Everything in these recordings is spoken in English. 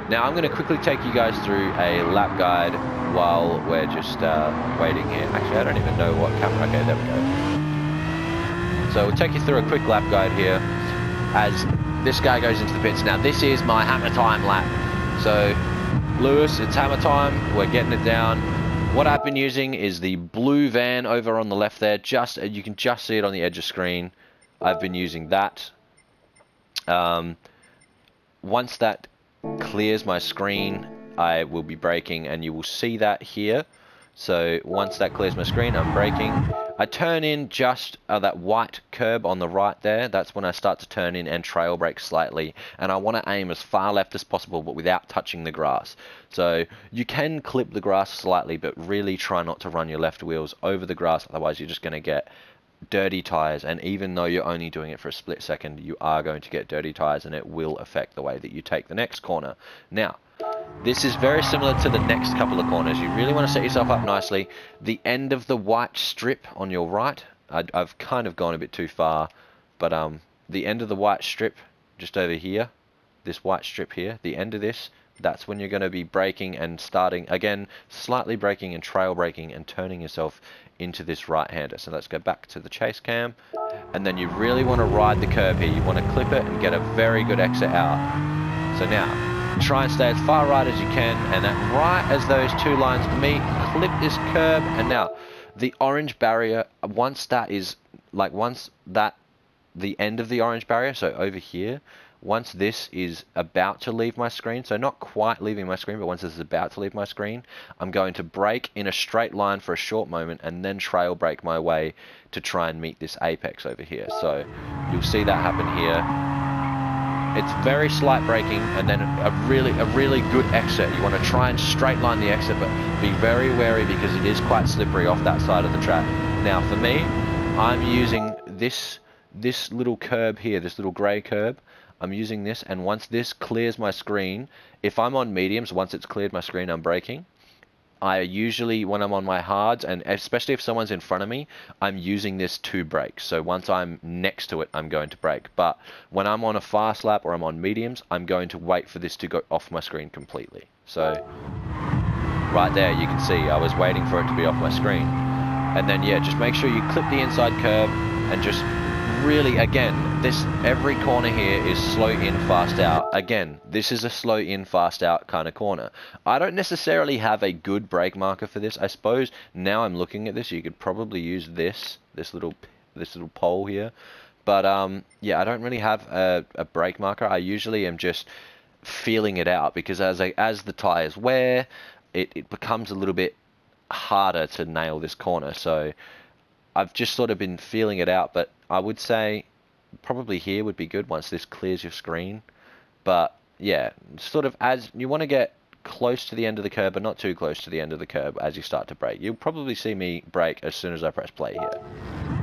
Now I'm going to quickly take you guys through a lap guide while we're just waiting here. Actually, I don't even know what camera. Okay, there we go. So we'll take you through a quick lap guide here as this guy goes into the pits. Now this is my hammer time lap. So Lewis, it's hammer time. We're getting it down. What I've been using is the blue van over on the left there. You can just see it on the edge of screen. I've been using that. Once that clears my screen, I will be braking, and you will see that here. So once that clears my screen, I'm braking. I turn in just that white curb on the right there. That's when I start to turn in and trail brake slightly. And I want to aim as far left as possible, but without touching the grass. So you can clip the grass slightly, but really try not to run your left wheels over the grass. Otherwise, you're just going to get dirty tires. And even though you're only doing it for a split second, you are going to get dirty tires, and it will affect the way that you take the next corner. Now, this is very similar to the next couple of corners. You really want to set yourself up nicely. The end of the white strip on your right, I've kind of gone a bit too far, but the end of the white strip just over here, this white strip here, the end of this, that's when you're going to be braking and starting, again, slightly braking and trail braking and turning yourself into this right-hander. So let's go back to the chase cam, and then you really want to ride the curb here. You want to clip it and get a very good exit out. So now, try and stay as far right as you can, and then right as those two lines meet, clip this curb. And now the orange barrier, once that the end of the orange barrier, so over here, once this is about to leave my screen, so not quite leaving my screen, but once this is about to leave my screen, I'm going to brake in a straight line for a short moment and then trail brake my way to try and meet this apex over here. So you'll see that happen here. It's very slight braking, and then a really good exit. You want to try and straight line the exit, but be very wary because it is quite slippery off that side of the track. Now for me, I'm using this little curb here, this little grey curb. I'm using this, and once this clears my screen, if I'm on mediums, once it's cleared my screen, I'm braking. I usually, when I'm on my hards, and especially if someone's in front of me, I'm using this to brake. So once I'm next to it, I'm going to brake. But when I'm on a fast lap or I'm on mediums, I'm going to wait for this to go off my screen completely. So right there, you can see I was waiting for it to be off my screen. And then, yeah, just make sure you clip the inside curb and just really, again, every corner here is slow in, fast out. Again, this is a slow in, fast out kind of corner. I don't necessarily have a good brake marker for this. I suppose now I'm looking at this, you could probably use this little pole here. But yeah, I don't really have a brake marker. I usually am just feeling it out, because as the tires wear, it becomes a little bit harder to nail this corner. So I've just sort of been feeling it out, but I would say probably here would be good once this clears your screen. But yeah, sort of as you want to get close to the end of the curb, but not too close to the end of the curb as you start to brake. You'll probably see me brake as soon as I press play here.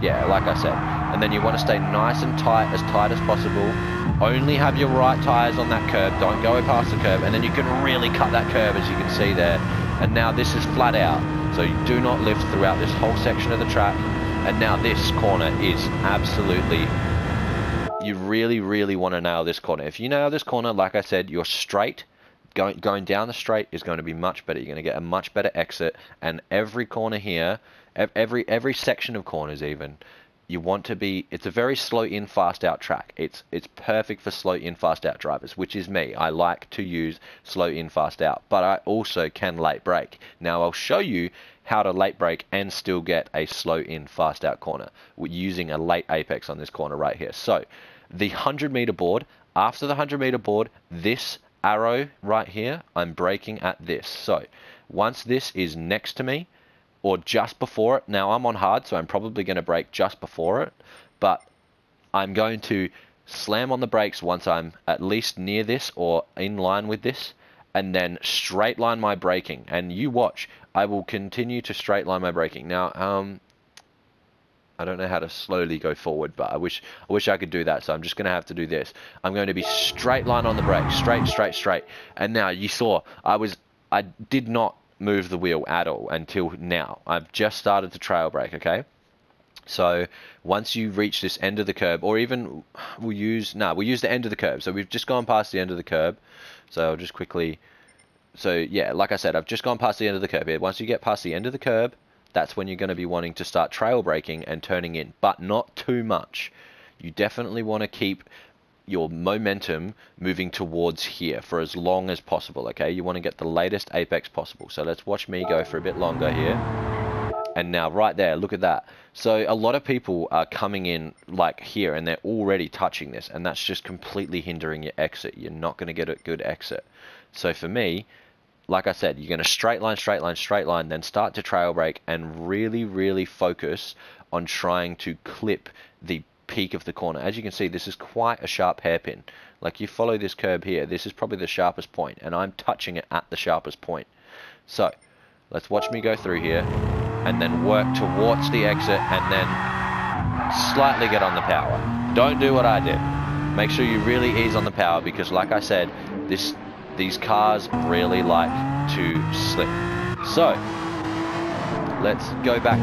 Yeah, like I said. And then you want to stay nice and tight as possible. Only have your right tires on that curb. Don't go past the curb. And then you can really cut that curb, as you can see there. And now this is flat out. So you do not lift throughout this whole section of the track. And now this corner is absolutely, you really want to nail this corner. If you nail this corner, like I said, you're straight. Going down the straight is going to be much better. You're going to get a much better exit. And every corner here, every section of corners even, you want to be, it's a very slow in, fast out track. It's perfect for slow in, fast out drivers, which is me. I like to use slow in, fast out, but I also can late brake. Now I'll show you how to late brake and still get a slow in, fast out corner using a late apex on this corner right here. So the 100-meter board, after the 100-meter board, this arrow right here, I'm braking at this. So once this is next to me, or just before it. Now I'm on hard, so I'm probably going to brake just before it, but I'm going to slam on the brakes once I'm at least near this or in line with this, and then straight line my braking. And you watch, I will continue to straight line my braking. Now, I don't know how to slowly go forward, but I wish I could do that. So I'm just going to have to do this. I'm going to be straight line on the brake, straight. And now you saw I did not move the wheel at all until now. I've just started to trail brake, okay? So once you reach this end of the curb, or even we'll use the end of the curb. So we've just gone past the end of the curb. So I'll just quickly, so yeah, like I said, I've just gone past the end of the curb here. Once you get past the end of the curb, that's when you're going to be wanting to start trail braking and turning in, but not too much. You definitely want to keep your momentum moving towards here for as long as possible, okay? You want to get the latest apex possible. So let's watch me go for a bit longer here. And now right there, look at that. So a lot of people are coming in like here and they're already touching this, and that's just completely hindering your exit. You're not going to get a good exit. So for me, like I said, you're going to straight line, straight line, straight line, then start to trail brake and really, really focus on trying to clip the peak of the corner. As you can see, this is quite a sharp hairpin. Like you follow this curb here, this is probably the sharpest point, and I'm touching it at the sharpest point. So let's watch me go through here and then work towards the exit and then slightly get on the power. Don't do what I did. Make sure you really ease on the power, because like I said, these cars really like to slip. So let's go back